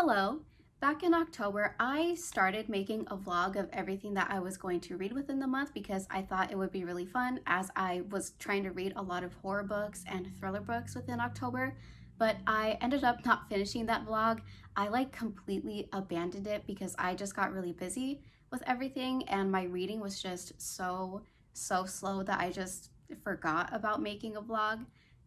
Hello! Back in October, I started making a vlog of everything that I was going to read within the month because I thought it would be really fun as I was trying to read a lot of horror books and thriller books within October, but I ended up not finishing that vlog. I completely abandoned it because I just got really busy with everything and my reading was just so slow that I just forgot about making a vlog.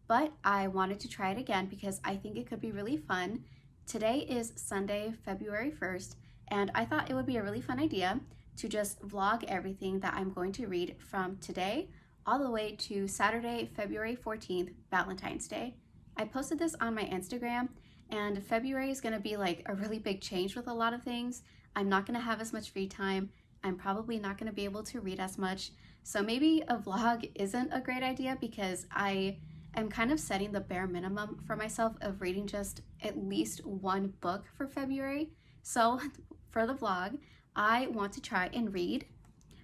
But I wanted to try it again because I think it could be really fun. Today is Sunday, February 1st, and I thought it would be a really fun idea to just vlog everything that I'm going to read from today all the way to Saturday, February 14th, Valentine's Day. I posted this on my Instagram, and February is going to be like a really big change with a lot of things. I'm not going to have as much free time. I'm probably not going to be able to read as much. So maybe a vlog isn't a great idea because I'm kind of setting the bare minimum for myself of reading just at least one book for February. So for the vlog, I want to try and read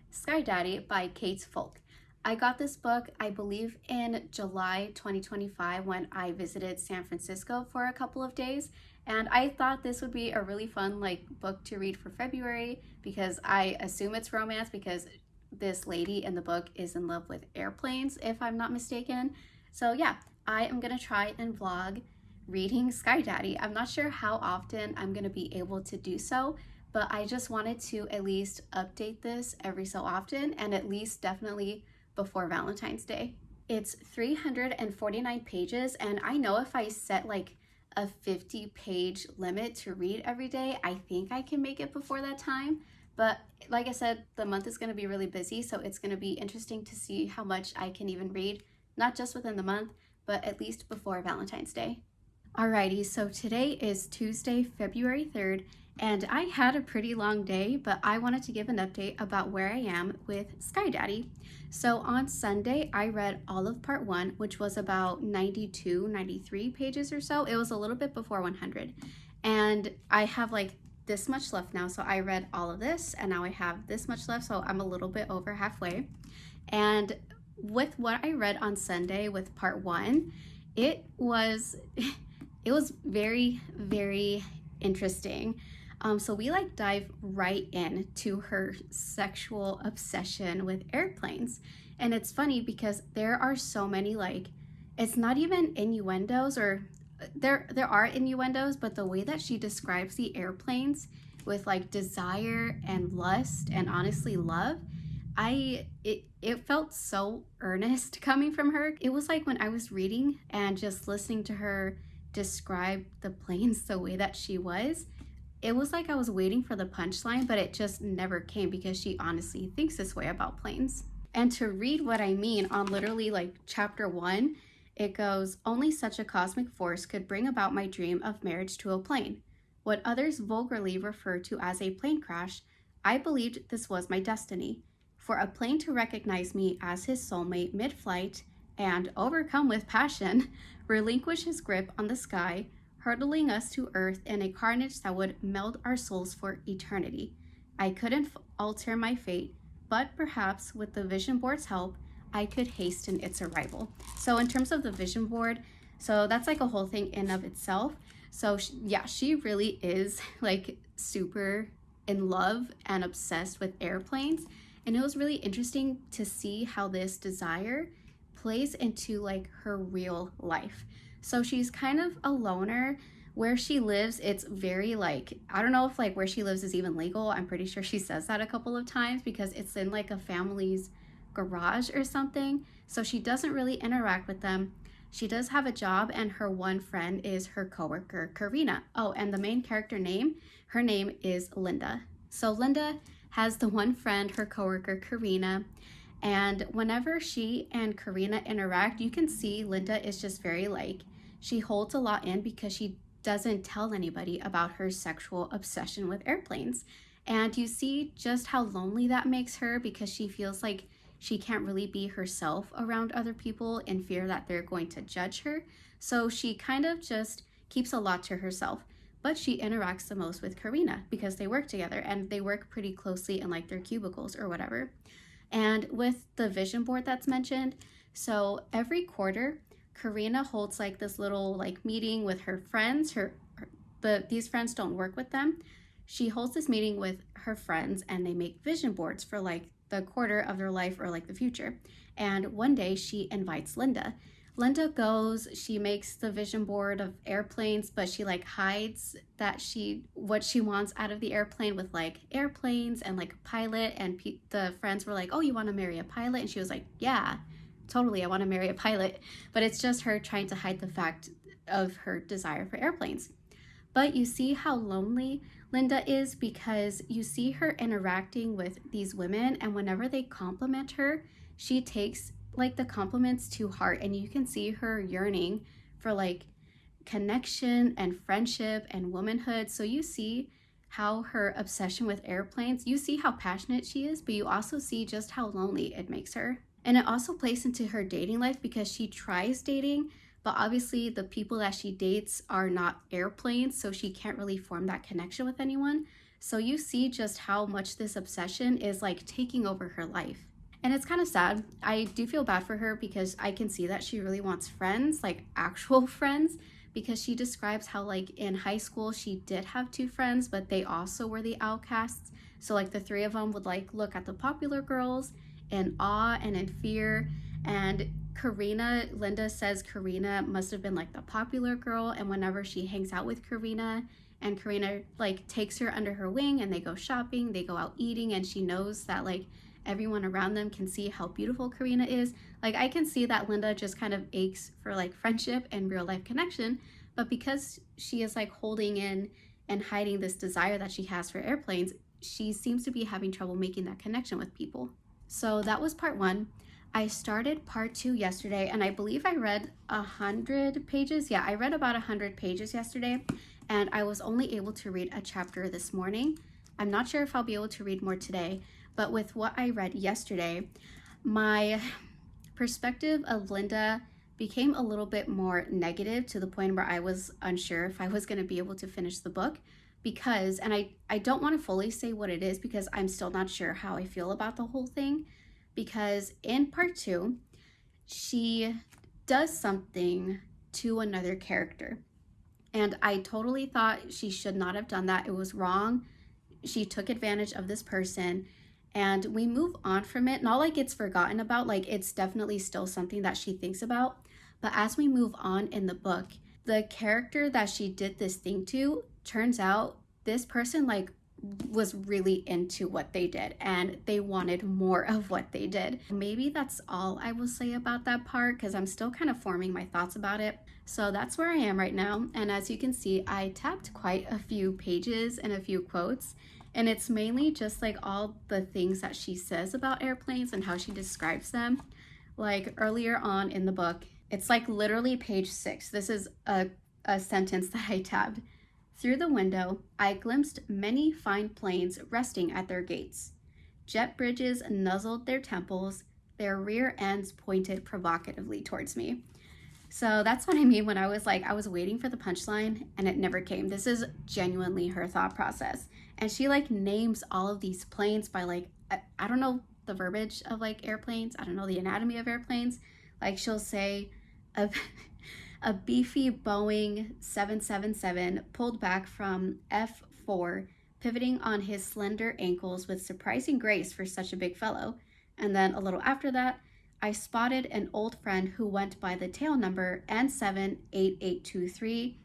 Sky Daddy by Kate Folk. I got this book, I believe, in July 2025 when I visited San Francisco for a couple of days. And I thought this would be a really fun book to read for February because I assume it's romance because this lady in the book is in love with airplanes, if I'm not mistaken. So yeah, I am gonna try and vlog reading Sky Daddy. I'm not sure how often I'm gonna be able to do so, but I just wanted to at least update this every so often and at least definitely before Valentine's Day. It's 349 pages and I know if I set a 50-page limit to read every day, I think I can make it before that time. But like I said, the month is gonna be really busy, so it's gonna be interesting to see how much I can even read, not just within the month, but at least before Valentine's Day. Alrighty, so today is Tuesday, February 3rd, and I had a pretty long day, but I wanted to give an update about where I am with Sky Daddy. So on Sunday, I read all of part 1, which was about 92, 93 pages or so. It was a little bit before 100. And I have this much left now, so I read all of this, and now I have this much left, so I'm a little bit over halfway. And with what I read on Sunday with part 1, it was very, very interesting. So we dive right into her sexual obsession with airplanes. And it's funny because there are so many it's not even innuendos, or there are innuendos, but the way that she describes the airplanes with desire and lust and honestly love, it felt so earnest coming from her. It was like when I was reading and just listening to her describe the planes the way that she was, it was like I was waiting for the punchline, but it just never came because she honestly thinks this way about planes. And to read what I mean, on literally chapter 1, it goes, "Only such a cosmic force could bring about my dream of marriage to a plane. What others vulgarly refer to as a plane crash, I believed this was my destiny. For a plane to recognize me as his soulmate mid-flight and, overcome with passion, relinquish his grip on the sky, hurtling us to earth in a carnage that would meld our souls for eternity. I couldn't alter my fate, but perhaps with the vision board's help, I could hasten its arrival." So in terms of the vision board, so that's a whole thing in of itself. So yeah, she really is super in love and obsessed with airplanes. And it was really interesting to see how this desire plays into her real life. So she's kind of a loner. Where she lives, it's very I don't know if where she lives is even legal. I'm pretty sure she says that a couple of times because it's in a family's garage or something. So she doesn't really interact with them. She does have a job, and her one friend is her coworker, Karina. Oh, and the main character name, her name is Linda. So Linda has the one friend, her coworker, Karina. And whenever she and Karina interact, you can see Linda is just very she holds a lot in because she doesn't tell anybody about her sexual obsession with airplanes. And you see just how lonely that makes her because she feels like she can't really be herself around other people in fear that they're going to judge her. So she kind of just keeps a lot to herself. But she interacts the most with Karina because they work together and they work pretty closely in their cubicles or whatever. And with the vision board that's mentioned, so every quarter, Karina holds this little meeting with her friends, these friends don't work with them. She holds this meeting with her friends and they make vision boards for like the quarter of their life or like the future. And one day she invites Linda. Linda goes, she makes the vision board of airplanes, but she like hides that what she wants out of the airplane with like airplanes and like a pilot. And the friends were like, oh, you want to marry a pilot? And she was like, yeah, totally, I want to marry a pilot. But it's just her trying to hide the fact of her desire for airplanes. But you see how lonely Linda is because you see her interacting with these women, and whenever they compliment her, she takes like the compliments to heart, and you can see her yearning for like connection and friendship and womanhood. So you see how her obsession with airplanes, you see how passionate she is, but you also see just how lonely it makes her. And it also plays into her dating life because she tries dating, but obviously the people that she dates are not airplanes, so she can't really form that connection with anyone. So you see just how much this obsession is like taking over her life. And it's kind of sad. I do feel bad for her because I can see that she really wants friends, like actual friends, because she describes how like in high school she did have two friends, but they also were the outcasts. So like the three of them would like look at the popular girls in awe and in fear. And Linda says Karina must have been like the popular girl, and whenever she hangs out with Karina and Karina like takes her under her wing and they go shopping, they go out eating, and she knows that like everyone around them can see how beautiful Karina is. Like I can see that Linda just kind of aches for like friendship and real life connection, but because she is like holding in and hiding this desire that she has for airplanes, she seems to be having trouble making that connection with people. So that was part 1. I started part 2 yesterday, and I believe I read 100 pages. Yeah, I read about 100 pages yesterday, and I was only able to read a chapter this morning. I'm not sure if I'll be able to read more today, but with what I read yesterday, my perspective of Linda became a little bit more negative to the point where I was unsure if I was going to be able to finish the book because, and I don't want to fully say what it is because I'm still not sure how I feel about the whole thing, because in part 2, she does something to another character. And I totally thought she should not have done that. It was wrong. She took advantage of this person, and we move on from it. Not like it's forgotten about, like it's definitely still something that she thinks about. But as we move on in the book, the character that she did this thing to, turns out this person like was really into what they did and they wanted more of what they did. Maybe that's all I will say about that part because I'm still kind of forming my thoughts about it. So that's where I am right now. And as you can see, I tapped quite a few pages and a few quotes. And it's mainly just like all the things that she says about airplanes and how she describes them. Like earlier on in the book, it's like literally page 6. This is a sentence that I tabbed. Through the window, I glimpsed many fine planes resting at their gates. Jet bridges nuzzled their temples, their rear ends pointed provocatively towards me. So that's what I mean when I was like, I was waiting for the punchline and it never came. This is genuinely her thought process. And she like names all of these planes by like, I don't know the verbiage of like airplanes. I don't know the anatomy of airplanes. Like she'll say, a beefy Boeing 777 pulled back from F4, pivoting on his slender ankles with surprising grace for such a big fellow. And then a little after that, I spotted an old friend who went by the tail number N78823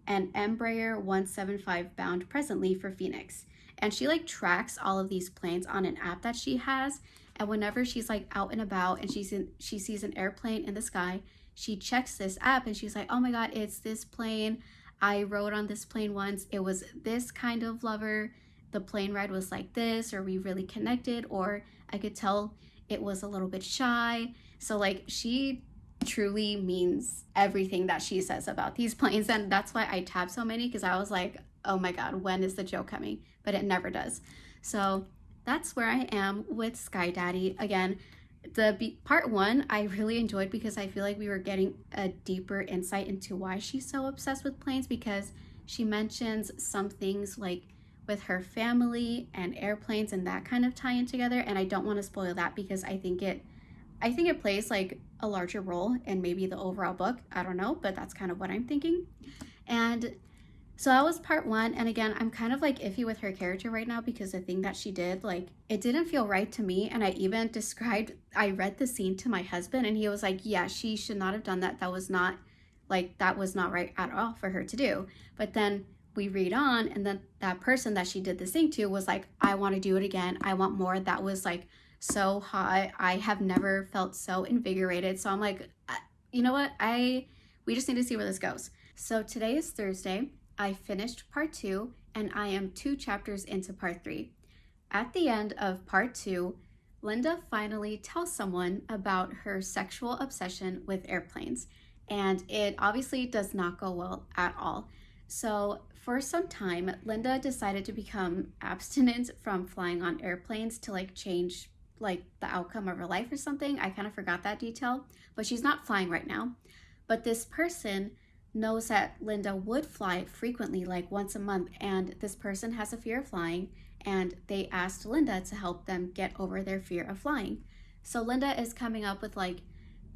and Embraer 175 bound presently for Phoenix. And she like tracks all of these planes on an app that she has. And whenever she's like out and about and she sees an airplane in the sky, she checks this app and she's like, oh my God, it's this plane. I rode on this plane once. It was this kind of lover. The plane ride was like this, or we really connected, or I could tell it was a little bit shy. So like she truly means everything that she says about these planes. And that's why I tabbed so many, because I was like, oh my God, when is the joke coming? But it never does. So that's where I am with Sky Daddy. Again, the part 1 I really enjoyed because I feel like we were getting a deeper insight into why she's so obsessed with planes, because she mentions some things like with her family and airplanes and that kind of tie in together. And I don't want to spoil that because I think it plays like a larger role in maybe the overall book. I don't know, but that's kind of what I'm thinking. And So that was part one. And again, I'm kind of like iffy with her character right now because the thing that she did, like, it didn't feel right to me. And I read the scene to my husband and he was like, yeah, she should not have done that. That was not right at all for her to do. But then we read on, and then that person that she did this thing to was like, I want to do it again. I want more. That was like so hot. I have never felt so invigorated. So I'm like, you know what? We just need to see where this goes. So today is Thursday. I finished part two and I am 2 chapters into part three. At the end of part two, Linda finally tells someone about her sexual obsession with airplanes, and it obviously does not go well at all. So, for some time, Linda decided to become abstinent from flying on airplanes to like change like the outcome of her life or something. I kind of forgot that detail, but she's not flying right now. But this person knows that Linda would fly frequently, like once a month, and this person has a fear of flying, and they asked Linda to help them get over their fear of flying. So Linda is coming up with like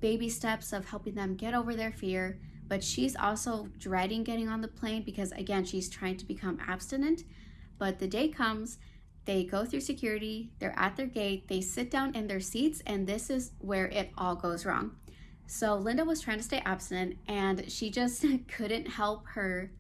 baby steps of helping them get over their fear, but she's also dreading getting on the plane because, again, she's trying to become abstinent. But the day comes, they go through security, they're at their gate, they sit down in their seats, and this is where it all goes wrong. So Linda was trying to stay abstinent and she just couldn't help her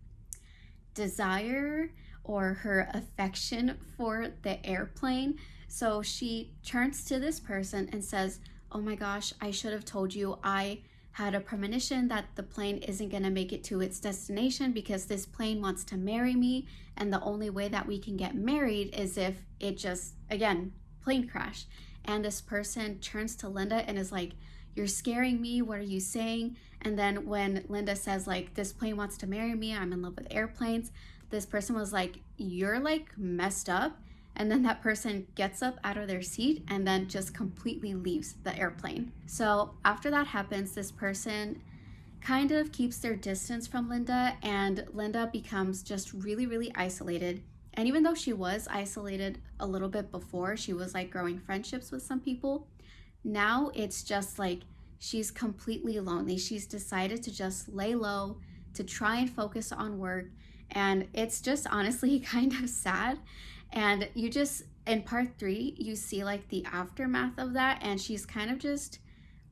desire or her affection for the airplane. So she turns to this person and says, oh my gosh, I should have told you. I had a premonition that the plane isn't going to make it to its destination because this plane wants to marry me. And the only way that we can get married is if it just, again, plane crash. And this person turns to Linda and is like, you're scaring me. What are you saying? And then when Linda says like, this plane wants to marry me, I'm in love with airplanes, this person was like, you're like messed up. And then that person gets up out of their seat and then just completely leaves the airplane. So after that happens, this person kind of keeps their distance from Linda, and Linda becomes just really, really isolated. And even though she was isolated a little bit before, she was like growing friendships with some people. Now it's just like she's completely lonely. She's decided to just lay low, to try and focus on work. And it's just honestly kind of sad. And you just, in part three, you see like the aftermath of that. And she's kind of just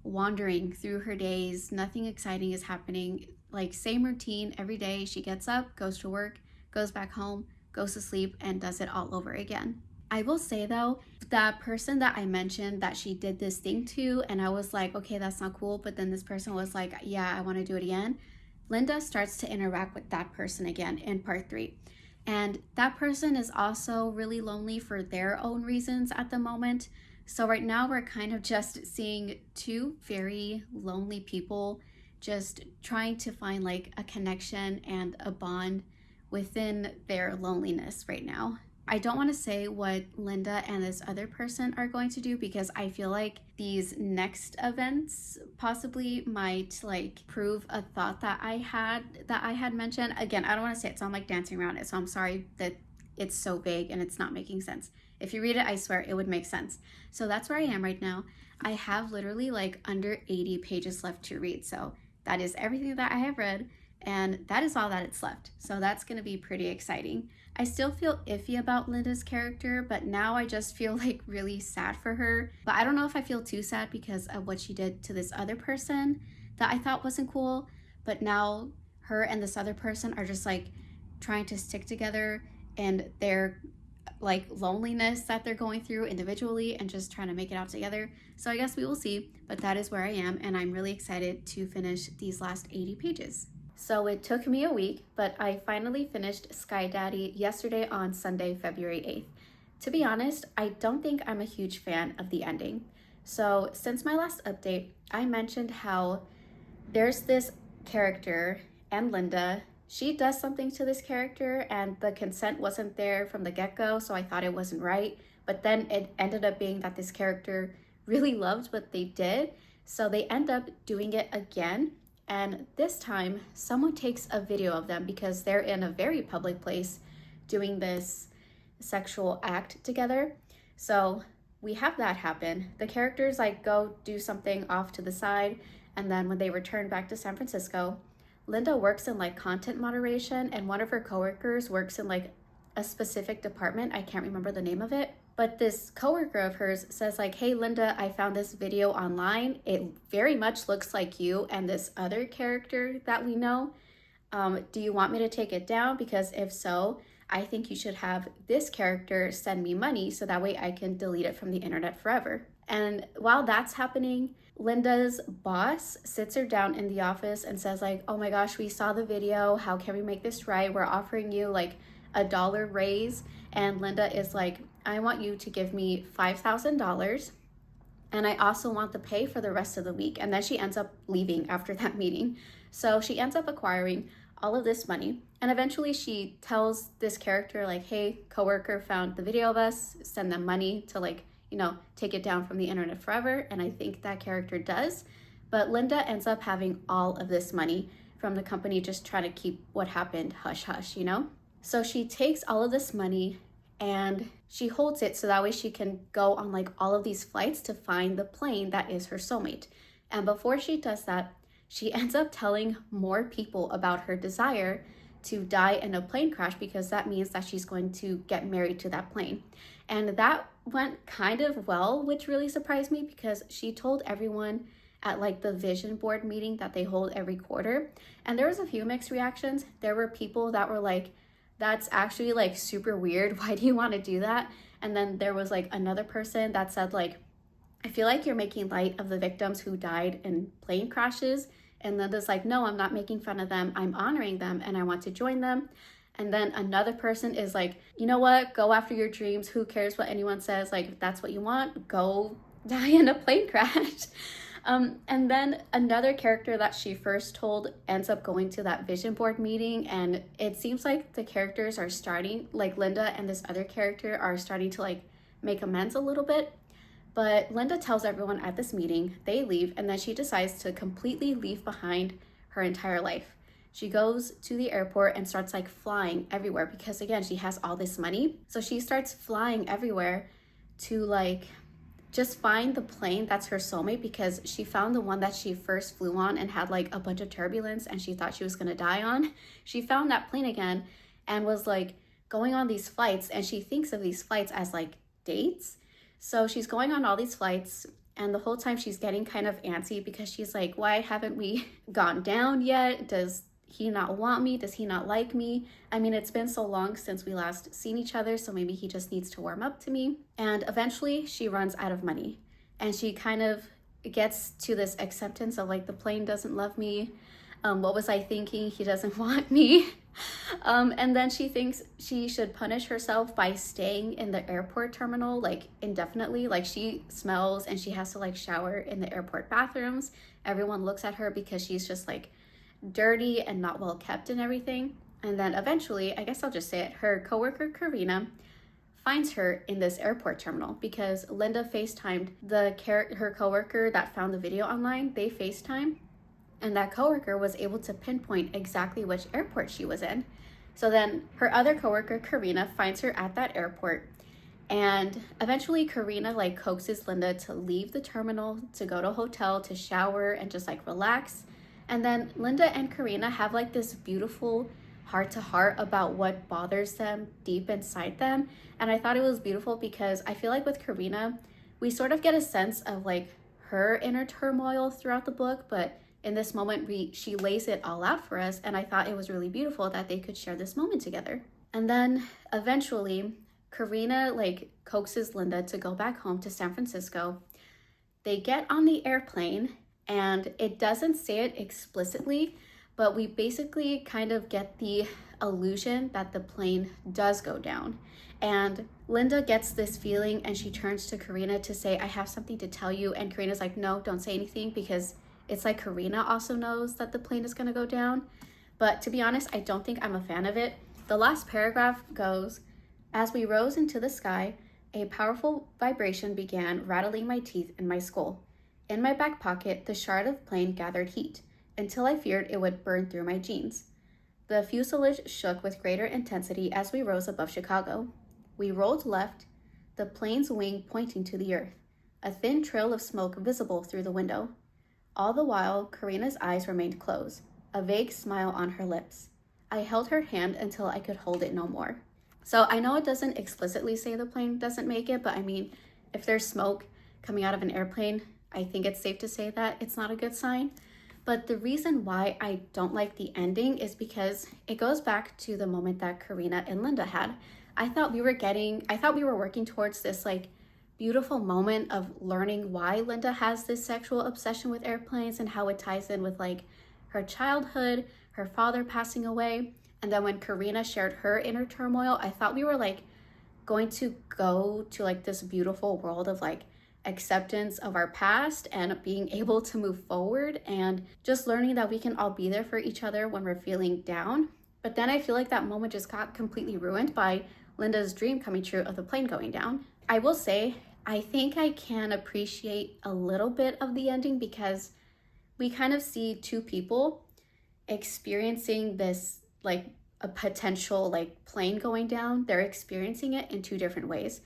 wandering through her days. Nothing exciting is happening. Like same routine every day. She gets up, goes to work, goes back home, goes to sleep, and does it all over again. I will say though, that person that I mentioned that she did this thing to, and I was like, okay, that's not cool. But then this person was like, yeah, I want to do it again. Linda starts to interact with that person again in part three. And that person is also really lonely for their own reasons at the moment. So right now we're kind of just seeing two very lonely people just trying to find like a connection and a bond within their loneliness right now. I don't want to say what Linda and this other person are going to do because I feel like these next events possibly might like prove a thought that I had mentioned. Again, I don't want to say it, so I'm like dancing around it. So I'm sorry that it's so vague and it's not making sense. If you read it, I swear it would make sense. So that's where I am right now. I have literally like under 80 pages left to read. So that is everything that I have read, and that is all that it's left. So that's going to be pretty exciting. I still feel iffy about Linda's character, but now I just feel like really sad for her. But I don't know if I feel too sad because of what she did to this other person that I thought wasn't cool. But now her and this other person are just like trying to stick together, and their like loneliness that they're going through individually and just trying to make it out together. So I guess we will see, but that is where I am, and I'm really excited to finish these last 80 pages. So it took me a week, but I finally finished Sky Daddy yesterday on Sunday, February 8th. To be honest, I don't think I'm a huge fan of the ending. So since my last update, I mentioned how there's this character, and Linda, she does something to this character and the consent wasn't there from the get-go, so I thought it wasn't right. But then it ended up being that this character really loved what they did, so they end up doing it again. And this time, someone takes a video of them because they're in a very public place doing this sexual act together. So we have that happen. The characters like go do something off to the side, and then when they return back to San Francisco, Linda works in like content moderation, and one of her coworkers works in like a specific department. I can't remember the name of it. But this coworker of hers says like, hey, Linda, I found this video online. It very much looks like you and this other character that we know. Do you want me to take it down? Because if so, I think you should have this character send me money so that way I can delete it from the internet forever. And while that's happening, Linda's boss sits her down in the office and says like, oh my gosh, we saw the video. How can we make this right? We're offering you like $1 raise. And Linda is like, I want you to give me $5,000. And I also want the pay for the rest of the week. And then she ends up leaving after that meeting. So she ends up acquiring all of this money. And eventually she tells this character like, hey, coworker found the video of us, send them money to like, you know, take it down from the internet forever. And I think that character does. But Linda ends up having all of this money from the company just trying to keep what happened hush hush, you know? So she takes all of this money and she holds it so that way she can go on like all of these flights to find the plane that is her soulmate. And before she does that, she ends up telling more people about her desire to die in a plane crash because that means that she's going to get married to that plane. And that went kind of well, which really surprised me because she told everyone at like the vision board meeting that they hold every quarter. And there was a few mixed reactions. There were people that were like, that's actually like super weird. Why do you want to do that? And then there was like another person that said like, I feel like you're making light of the victims who died in plane crashes. And then there's like, no, I'm not making fun of them. I'm honoring them and I want to join them. And then another person is like, you know what? Go after your dreams. Who cares what anyone says? Like, if that's what you want, go die in a plane crash. And then another character that she first told ends up going to that vision board meeting. And it seems like the characters are starting, like Linda and this other character are starting to like make amends a little bit. But Linda tells everyone at this meeting, they leave, and then she decides to completely leave behind her entire life. She goes to the airport and starts like flying everywhere because again, she has all this money. So she starts flying everywhere to like just find the plane that's her soulmate because she found the one that she first flew on and had like a bunch of turbulence and she thought she was gonna die on. She found that plane again and was like going on these flights, and she thinks of these flights as like dates. So she's going on all these flights, and the whole time she's getting kind of antsy because she's like, why haven't we gone down yet? Does he not want me? Does he not like me? I mean, it's been so long since we last seen each other, so maybe he just needs to warm up to me. And eventually she runs out of money, and she kind of gets to this acceptance of like, the plane doesn't love me. What was I thinking? He doesn't want me. And then she thinks she should punish herself by staying in the airport terminal like indefinitely. Like she smells and she has to like shower in the airport bathrooms. Everyone looks at her because she's just like dirty and not well kept and everything. And then eventually, I guess I'll just say it, her coworker Karina finds her in this airport terminal because Linda FaceTimed her coworker that found the video online. They FaceTime. And that coworker was able to pinpoint exactly which airport she was in. So then her other coworker, Karina, finds her at that airport. And eventually Karina like coaxes Linda to leave the terminal, to go to a hotel, to shower and just like relax. And then Linda and Karina have like this beautiful heart to heart about what bothers them deep inside them. And I thought it was beautiful because I feel like with Karina, we sort of get a sense of like her inner turmoil throughout the book, but in this moment, she lays it all out for us, and I thought it was really beautiful that they could share this moment together. And then eventually, Karina like coaxes Linda to go back home to San Francisco. They get on the airplane, and it doesn't say it explicitly, but we basically kind of get the illusion that the plane does go down. And Linda gets this feeling, and she turns to Karina to say, I have something to tell you. And Karina's like, no, don't say anything, because it's like Karina also knows that the plane is going to go down. But to be honest, I don't think I'm a fan of it. The last paragraph goes, as we rose into the sky, a powerful vibration began rattling my teeth in my skull. In my back pocket, the shard of plane gathered heat until I feared it would burn through my jeans. The fuselage shook with greater intensity as we rose above Chicago. We rolled left, the plane's wing pointing to the earth, a thin trail of smoke visible through the window. All the while, Karina's eyes remained closed. a vague smile on her lips. I held her hand until I could hold it no more. So I know it doesn't explicitly say the plane doesn't make it, but I mean, if there's smoke coming out of an airplane, I think it's safe to say that it's not a good sign. But the reason why I don't like the ending is because it goes back to the moment that Karina and Linda had. I thought we were working towards this like beautiful moment of learning why Linda has this sexual obsession with airplanes and how it ties in with like her childhood, her father passing away. And then when Karina shared her inner turmoil, I thought we were like going to go to like this beautiful world of like acceptance of our past and being able to move forward and just learning that we can all be there for each other when we're feeling down. But then I feel like that moment just got completely ruined by Linda's dream coming true of the plane going down. I will say, I think I can appreciate a little bit of the ending because we kind of see two people experiencing this like a potential like plane going down. They're experiencing it in two different ways.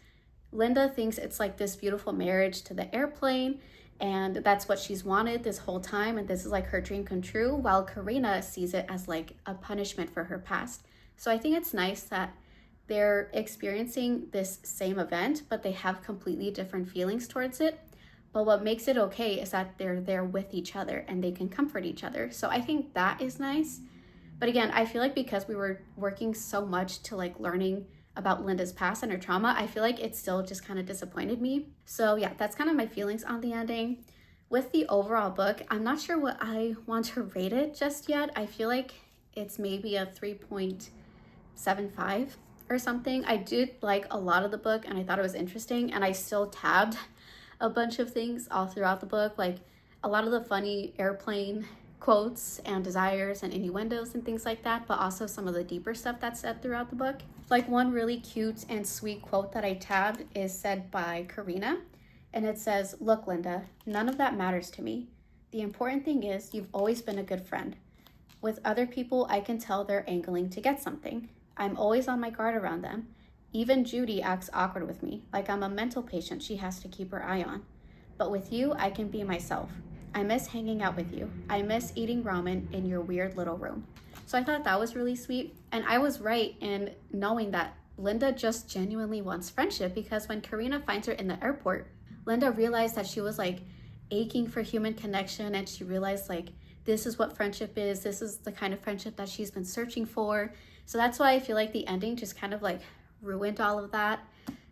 Linda thinks it's like this beautiful marriage to the airplane and that's what she's wanted this whole time and this is like her dream come true, while Karina sees it as like a punishment for her past. So I think it's nice that they're experiencing this same event, but they have completely different feelings towards it. But what makes it okay is that they're there with each other and they can comfort each other. So I think that is nice. But again, I feel like because we were working so much to like learning about Linda's past and her trauma, I feel like it still just kind of disappointed me. So yeah, that's kind of my feelings on the ending. With the overall book, I'm not sure what I want to rate it just yet. I feel like it's maybe a 3.75 or something. I did like a lot of the book and I thought it was interesting, and I still tabbed a bunch of things all throughout the book, like a lot of the funny airplane quotes and desires and innuendos and things like that, but also some of the deeper stuff that's said throughout the book. Like one really cute and sweet quote that I tabbed is said by Karina, and it says, "Look, Linda, none of that matters to me. The important thing is you've always been a good friend. With other people, I can tell they're angling to get something. I'm always on my guard around them. Even Judy acts awkward with me, like I'm a mental patient she has to keep her eye on. But with you, I can be myself. I miss hanging out with you. I miss eating ramen in your weird little room." So I thought that was really sweet. And I was right in knowing that Linda just genuinely wants friendship, because when Karina finds her in the airport, Linda realized that she was like aching for human connection, and she realized like this is what friendship is. This is the kind of friendship that she's been searching for. So that's why I feel like the ending just kind of like ruined all of that.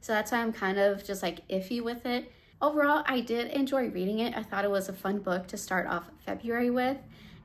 So that's why I'm kind of just like iffy with it. Overall, I did enjoy reading it. I thought it was a fun book to start off February with.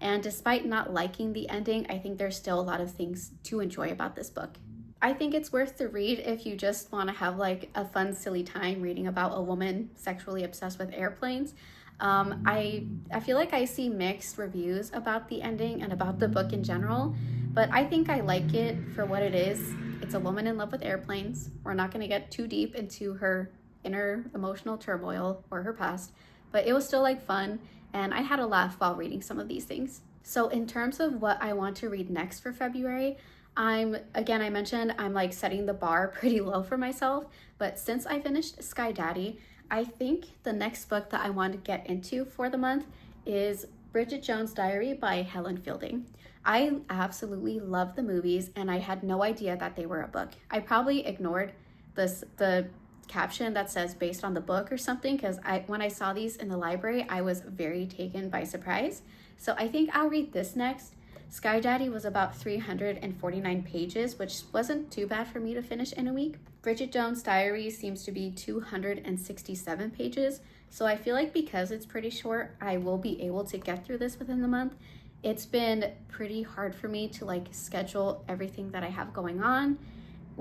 And despite not liking the ending, I think there's still a lot of things to enjoy about this book. I think it's worth the read if you just want to have like a fun, silly time reading about a woman sexually obsessed with airplanes. I feel like I see mixed reviews about the ending and about the book in general, but I think I like it for what it is. It's a woman in love with airplanes. We're not going to get too deep into her inner emotional turmoil or her past, but it was still like fun, and I had a laugh while reading some of these things. So in terms of what I want to read next for February, I mentioned I'm like setting the bar pretty low for myself, but since I finished Sky Daddy, I think the next book that I want to get into for the month is Bridget Jones' Diary by Helen Fielding. I absolutely love the movies, and I had no idea that they were a book. I probably ignored the caption that says based on the book or something, because when I saw these in the library, I was very taken by surprise. So I think I'll read this next. Sky Daddy was about 349 pages, which wasn't too bad for me to finish in a week. Bridget Jones' Diary seems to be 267 pages, so I feel like because it's pretty short, I will be able to get through this within the month. It's been pretty hard for me to like schedule everything that I have going on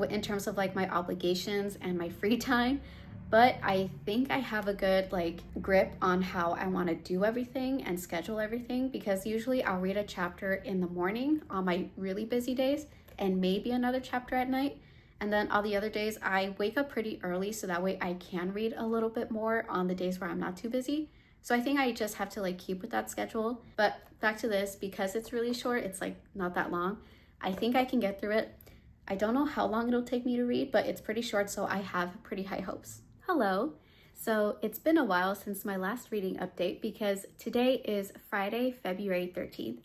in terms of like my obligations and my free time, but I think I have a good like grip on how I want to do everything and schedule everything, because usually I'll read a chapter in the morning on my really busy days and maybe another chapter at night, and then all the other days I wake up pretty early so that way I can read a little bit more on the days where I'm not too busy. So I think I just have to like keep with that schedule. But back to this, because it's really short, it's like not that long, I think I can get through it. I don't know how long it'll take me to read, but it's pretty short, so I have pretty high hopes. Hello. So it's been a while since my last reading update, because today is Friday, February 13th.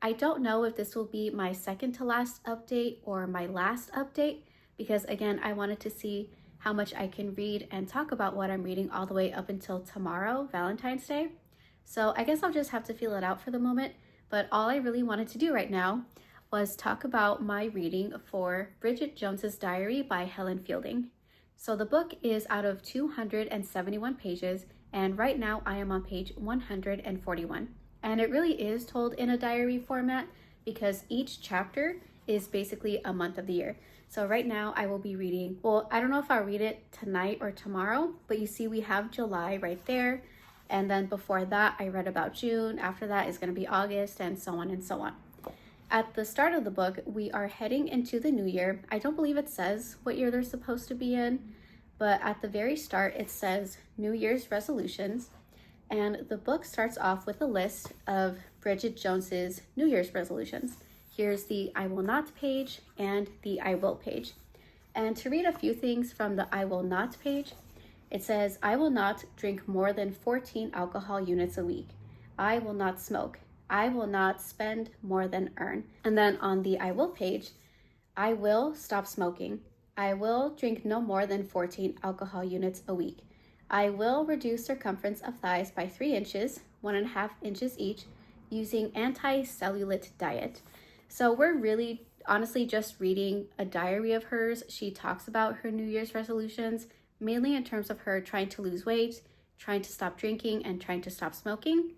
I don't know if this will be my second to last update or my last update, because again, I wanted to see how much I can read and talk about what I'm reading all the way up until tomorrow, Valentine's Day. So I guess I'll just have to feel it out for the moment. But all I really wanted to do right now was talk about my reading for Bridget Jones's Diary by Helen Fielding. So the book is out of 271 pages, and right now I am on page 141. And it really is told in a diary format because each chapter is basically a month of the year. So right now I will be reading, well, I don't know if I'll read it tonight or tomorrow, but you see we have July right there. And then before that, I read about June. After that is going to be August, and so on and so on. At the start of the book, we are heading into the new year. I don't believe it says what year they're supposed to be in, but at the very start, it says New Year's resolutions. And the book starts off with a list of Bridget Jones's New Year's resolutions. Here's the I will not page and the I will page. And to read a few things from the I will not page, it says, I will not drink more than 14 alcohol units a week. I will not smoke. I will not spend more than earn. And then on the I will page, I will stop smoking. I will drink no more than 14 alcohol units a week. I will reduce circumference of thighs by 3 inches, 1.5 inches each, using anti-cellulite diet. So we're really honestly just reading a diary of hers. She talks about her New Year's resolutions, mainly in terms of her trying to lose weight, trying to stop drinking, and trying to stop smoking.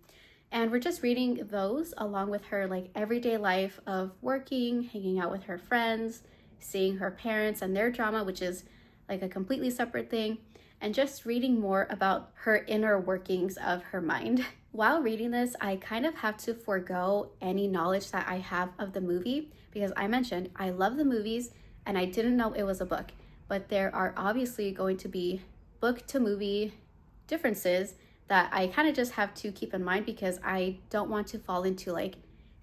And we're just reading those along with her like everyday life of working, hanging out with her friends, seeing her parents and their drama, which is like a completely separate thing, and just reading more about her inner workings of her mind. While reading this, I kind of have to forego any knowledge that I have of the movie because I mentioned I love the movies and I didn't know it was a book, but there are obviously going to be book to movie differences that I kind of just have to keep in mind because I don't want to fall into like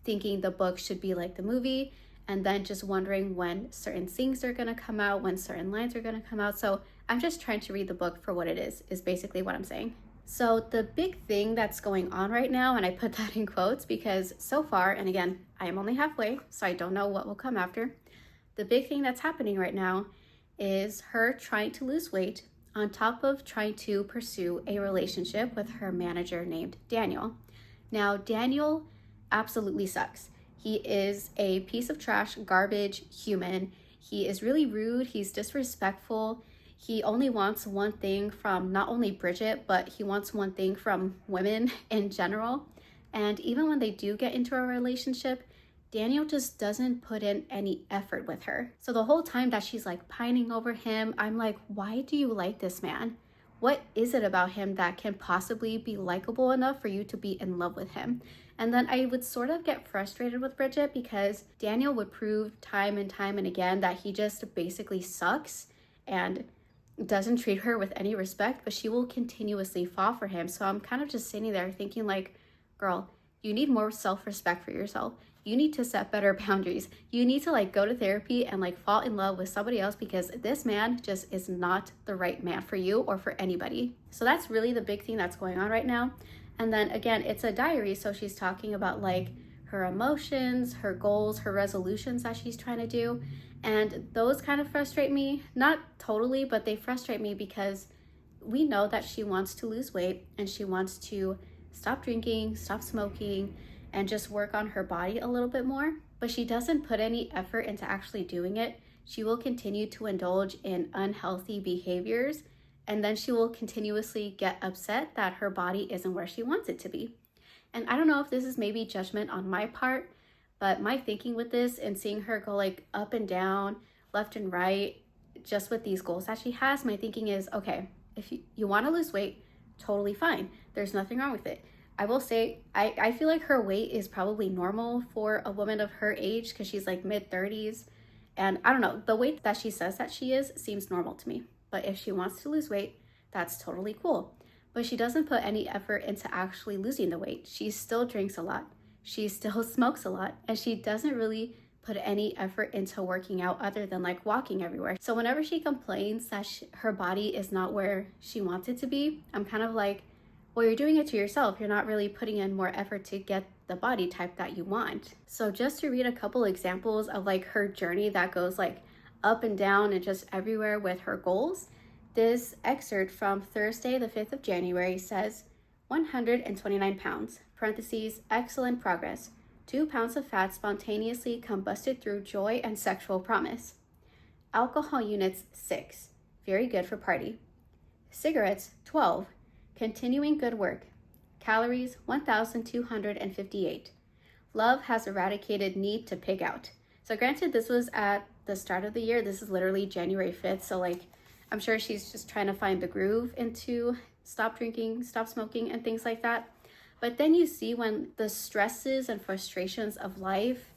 thinking the book should be like the movie and then just wondering when certain things are going to come out, when certain lines are going to come out. So I'm just trying to read the book for what it is basically what I'm saying. So the big thing that's going on right now, and I put that in quotes because so far, and again, I am only halfway, so I don't know what will come after. The big thing that's happening right now is her trying to lose weight on top of trying to pursue a relationship with her manager named Daniel. Now, Daniel absolutely sucks. He is a piece of trash, garbage human. He is really rude. He's disrespectful. He only wants one thing from not only Bridget, but he wants one thing from women in general. And even when they do get into a relationship, Daniel just doesn't put in any effort with her. So the whole time that she's like pining over him, I'm like, why do you like this man? What is it about him that can possibly be likable enough for you to be in love with him? And then I would sort of get frustrated with Bridget because Daniel would prove time and time and again that he just basically sucks and doesn't treat her with any respect, but she will continuously fall for him. So I'm kind of just sitting there thinking like, girl, you need more self-respect for yourself. You need to set better boundaries. You need to like go to therapy and like fall in love with somebody else because this man just is not the right man for you or for anybody. So that's really the big thing that's going on right now. And then again, it's a diary. So she's talking about like her emotions, her goals, her resolutions that she's trying to do. And those kind of frustrate me, not totally, but they frustrate me because we know that she wants to lose weight and she wants to stop drinking, stop smoking, and just work on her body a little bit more, but she doesn't put any effort into actually doing it. She will continue to indulge in unhealthy behaviors, and then she will continuously get upset that her body isn't where she wants it to be. And I don't know if this is maybe judgment on my part, but my thinking with this and seeing her go like up and down, left and right, just with these goals that she has, my thinking is, okay, if you want to lose weight, totally fine. There's nothing wrong with it. I will say, I feel like her weight is probably normal for a woman of her age because she's like mid-30s. And I don't know, the weight that she says that she is seems normal to me. But if she wants to lose weight, that's totally cool. But she doesn't put any effort into actually losing the weight. She still drinks a lot. She still smokes a lot. And she doesn't really put any effort into working out other than like walking everywhere. So whenever she complains that her body is not where she wants it to be, I'm kind of like, well, you're doing it to yourself. You're not really putting in more effort to get the body type that you want. So just to read a couple examples of like her journey that goes like up and down and just everywhere with her goals, this excerpt from Thursday, the 5th of January says 129 pounds, parentheses, excellent progress. 2 pounds of fat spontaneously combusted through joy and sexual promise. Alcohol units 6, very good for party. Cigarettes 12, continuing good work. Calories 1,258. Love has eradicated need to pig out. So granted, this was at the start of the year. This is literally January 5th. So like, I'm sure she's just trying to find the groove into stop drinking, stop smoking, and things like that. But then you see when the stresses and frustrations of life,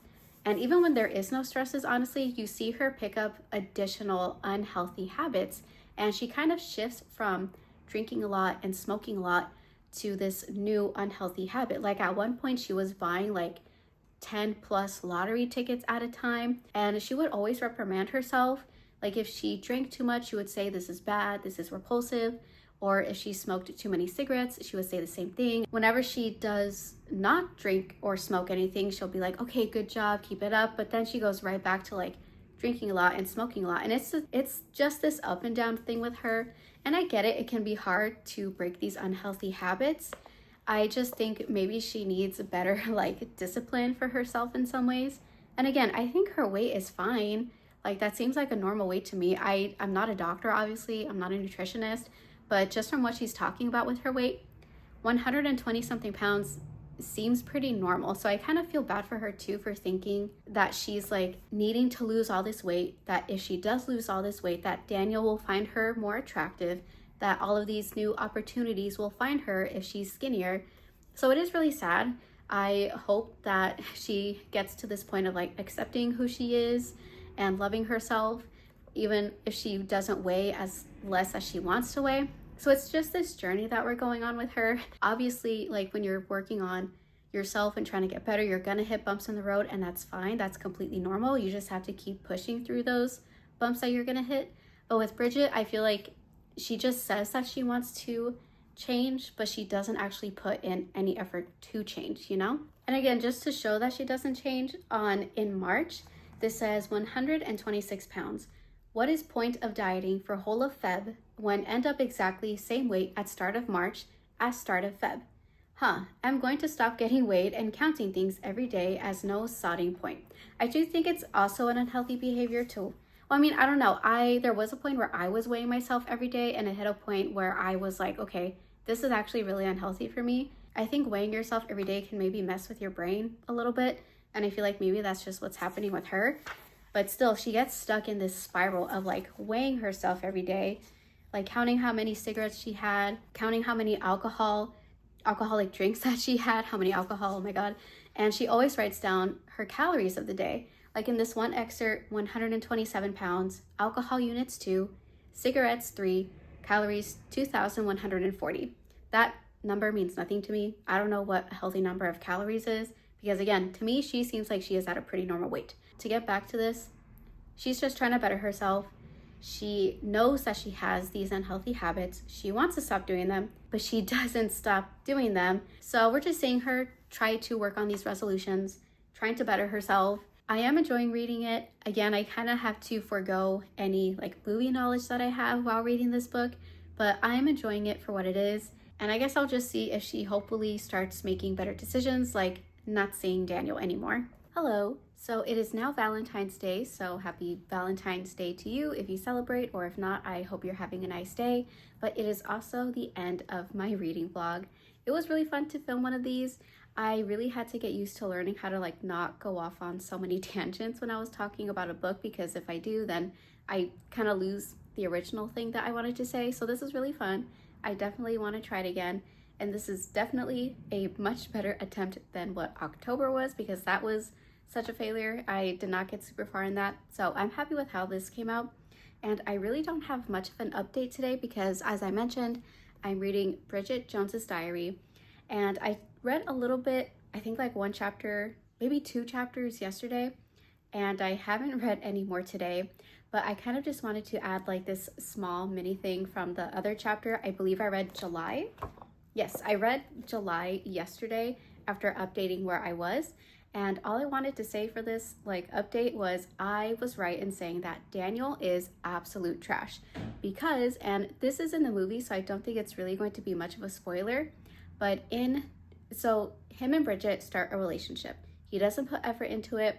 and even when there is no stresses, honestly, you see her pick up additional unhealthy habits. And she kind of shifts from drinking a lot and smoking a lot to this new unhealthy habit. Like at one point she was buying like 10 plus lottery tickets at a time, and she would always reprimand herself. Like if she drank too much, she would say, this is bad, this is repulsive. Or if she smoked too many cigarettes, she would say the same thing. Whenever she does not drink or smoke anything, she'll be like, okay, good job, keep it up. But then she goes right back to like drinking a lot and smoking a lot. And it's just this up and down thing with her. And I get it, it can be hard to break these unhealthy habits. I just think maybe she needs a better like discipline for herself in some ways. And again, I think her weight is fine. Like that seems like a normal weight to me. I'm not a doctor, obviously, I'm not a nutritionist, but just from what she's talking about with her weight, 120 something pounds seems pretty normal. So I kind of feel bad for her too, for thinking that she's like needing to lose all this weight, that if she does lose all this weight, that Daniel will find her more attractive, that all of these new opportunities will find her if she's skinnier. So it is really sad. I hope that she gets to this point of like accepting who she is and loving herself, even if she doesn't weigh as less as she wants to weigh. So it's just this journey that we're going on with her. Obviously, like when you're working on yourself and trying to get better, you're gonna hit bumps in the road, and that's fine. That's completely normal. You just have to keep pushing through those bumps that you're gonna hit. But with Bridget, I feel like she just says that she wants to change, but she doesn't actually put in any effort to change, you know? And again, just to show that she doesn't change, in March, this says 126 pounds. What is point of dieting for whole of Feb when end up exactly same weight at start of March as start of Feb? I'm going to stop getting weighed and counting things every day as no sodding point. I do think it's also an unhealthy behavior too. Well, I mean, I don't know. There was a point where I was weighing myself every day, and it hit a point where I was like, okay, this is actually really unhealthy for me. I think weighing yourself every day can maybe mess with your brain a little bit, and I feel like maybe that's just what's happening with her. But still, she gets stuck in this spiral of like weighing herself every day, like counting how many cigarettes she had, counting how many alcoholic drinks that she had, how many alcohol, oh my God. And she always writes down her calories of the day. Like in this one excerpt, 127 pounds, alcohol units 2, cigarettes 3, calories 2,140. That number means nothing to me. I don't know what a healthy number of calories is, because again, to me, she seems like she is at a pretty normal weight. To get back to this, she's just trying to better herself. She knows that she has these unhealthy habits. She wants to stop doing them, but she doesn't stop doing them. So we're just seeing her try to work on these resolutions, trying to better herself. I am enjoying reading it. Again, I kind of have to forego any like movie knowledge that I have while reading this book, but I am enjoying it for what it is. And I guess I'll just see if she hopefully starts making better decisions, like not seeing Daniel anymore. Hello. So it is now Valentine's Day, so happy Valentine's Day to you if you celebrate, or if not, I hope you're having a nice day. But it is also the end of my reading vlog. It was really fun to film one of these. I really had to get used to learning how to like not go off on so many tangents when I was talking about a book, because if I do, then I kind of lose the original thing that I wanted to say. So this is really fun. I definitely want to try it again. And this is definitely a much better attempt than what October was, because that was such a failure. I did not get super far in that. So I'm happy with how this came out. And I really don't have much of an update today because, as I mentioned, I'm reading Bridget Jones's Diary. And I read a little bit, I think like 1 chapter, maybe 2 chapters yesterday. And I haven't read any more today. But I kind of just wanted to add like this small mini thing from the other chapter. I believe I read July. Yes, I read July yesterday, after updating where I was. And all I wanted to say for this like update was I was right in saying that Daniel is absolute trash because, and this is in the movie, so I don't think it's really going to be much of a spoiler, but so him and Bridget start a relationship. He doesn't put effort into it.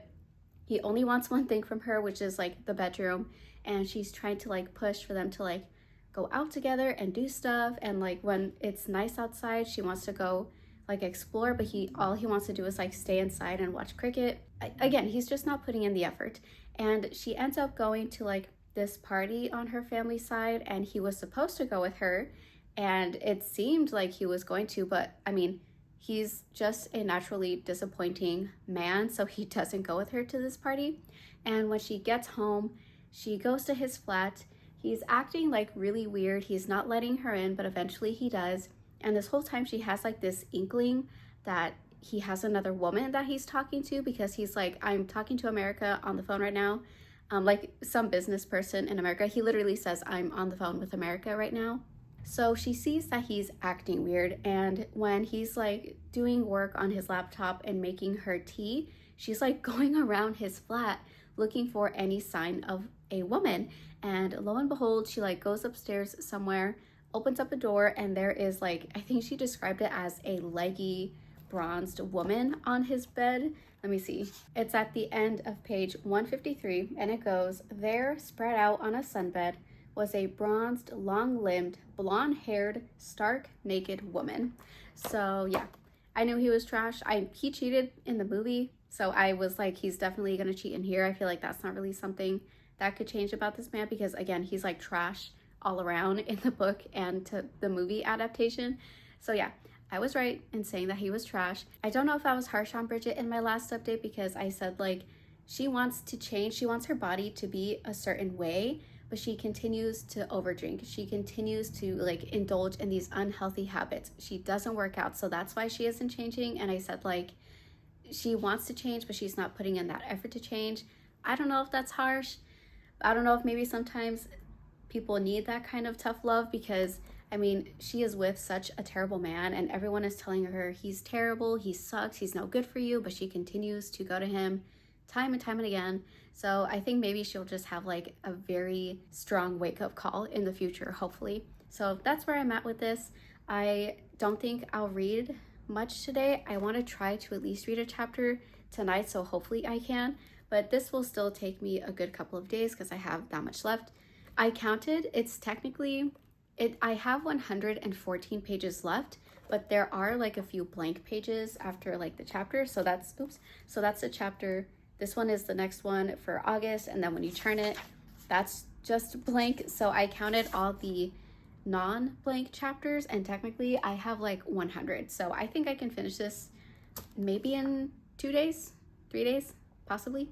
He only wants one thing from her, which is like the bedroom, and she's trying to like push for them to like go out together and do stuff, and like when it's nice outside she wants to go like explore, but all he wants to do is like stay inside and watch cricket. Again, he's just not putting in the effort. And she ends up going to like this party on her family side, and he was supposed to go with her, and it seemed like he was going to, but I mean, he's just a naturally disappointing man, so he doesn't go with her to this party. And when she gets home, she goes to his flat. He's acting like really weird. He's not letting her in, but eventually he does. And this whole time she has like this inkling that he has another woman that he's talking to, because he's like, I'm talking to America on the phone right now. Like some business person in America. He literally says, I'm on the phone with America right now. So she sees that he's acting weird, and when he's like doing work on his laptop and making her tea, she's like going around his flat looking for any sign of a woman. And lo and behold, she like goes upstairs somewhere, opens up a door, and there is like, I think she described it as a leggy bronzed woman on his bed. Let me see. It's at the end of page 153, and it goes, there, spread out on a sunbed, was a bronzed, long-limbed, blonde-haired, stark, naked woman. So yeah, I knew he was trash. He cheated in the movie, so I was like, he's definitely gonna cheat in here. I feel like that's not really something that could change about this man, because again, he's like trash all around in the book and to the movie adaptation. So yeah, I was right in saying that he was trash. I don't know if I was harsh on Bridget in my last update, because I said like, she wants to change, she wants her body to be a certain way, but she continues to overdrink. She continues to like indulge in these unhealthy habits. She doesn't work out, so that's why she isn't changing. And I said like, she wants to change, but she's not putting in that effort to change. I don't know if that's harsh. I don't know if maybe sometimes people need that kind of tough love, because I mean, she is with such a terrible man and everyone is telling her he's terrible, he sucks, he's no good for you, but she continues to go to him time and time and again. So I think maybe she'll just have like a very strong wake-up call in the future, hopefully. So that's where I'm at with this. I don't think I'll read much today. I want to try to at least read a chapter tonight, so hopefully I can, but this will still take me a good couple of days because I have that much left. I counted, it's technically, I have 114 pages left, but there are like a few blank pages after like the chapter. So that's, so that's a chapter. This one is the next one for August. And then when you turn it, that's just blank. So I counted all the non-blank chapters, and technically I have like 100. So I think I can finish this maybe in 2 days, 3 days, possibly.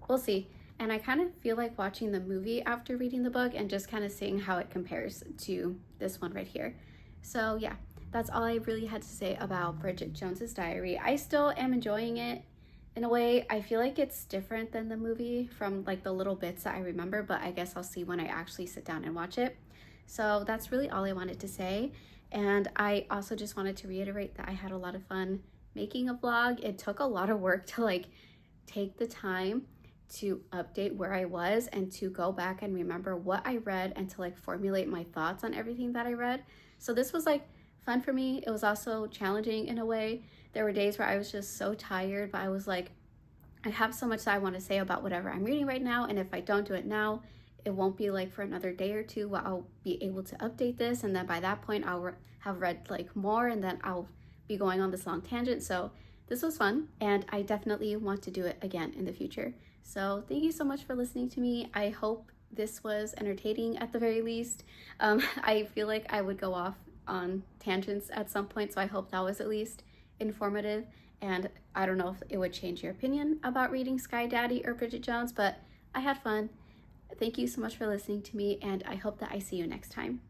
We'll see. And I kind of feel like watching the movie after reading the book and just kind of seeing how it compares to this one right here. So yeah, that's all I really had to say about Bridget Jones's Diary. I still am enjoying it in a way. I feel like it's different than the movie from like the little bits that I remember, but I guess I'll see when I actually sit down and watch it. So that's really all I wanted to say. And I also just wanted to reiterate that I had a lot of fun making a vlog. It took a lot of work to like take the time to update where I was and to go back and remember what I read and to like formulate my thoughts on everything that I read. So this was like fun for me. It was also challenging in a way. There were days where I was just so tired, but I was like, I have so much that I want to say about whatever I'm reading right now, and if I don't do it now, it won't be like for another day or two where I'll be able to update this, and then by that point I'll have read like more, and then I'll be going on this long tangent. So this was fun, and I definitely want to do it again in the future. So thank you so much for listening to me. I hope this was entertaining at the very least. I feel like I would go off on tangents at some point, so I hope that was at least informative. And I don't know if it would change your opinion about reading Sky Daddy or Bridget Jones, but I had fun. Thank you so much for listening to me, and I hope that I see you next time.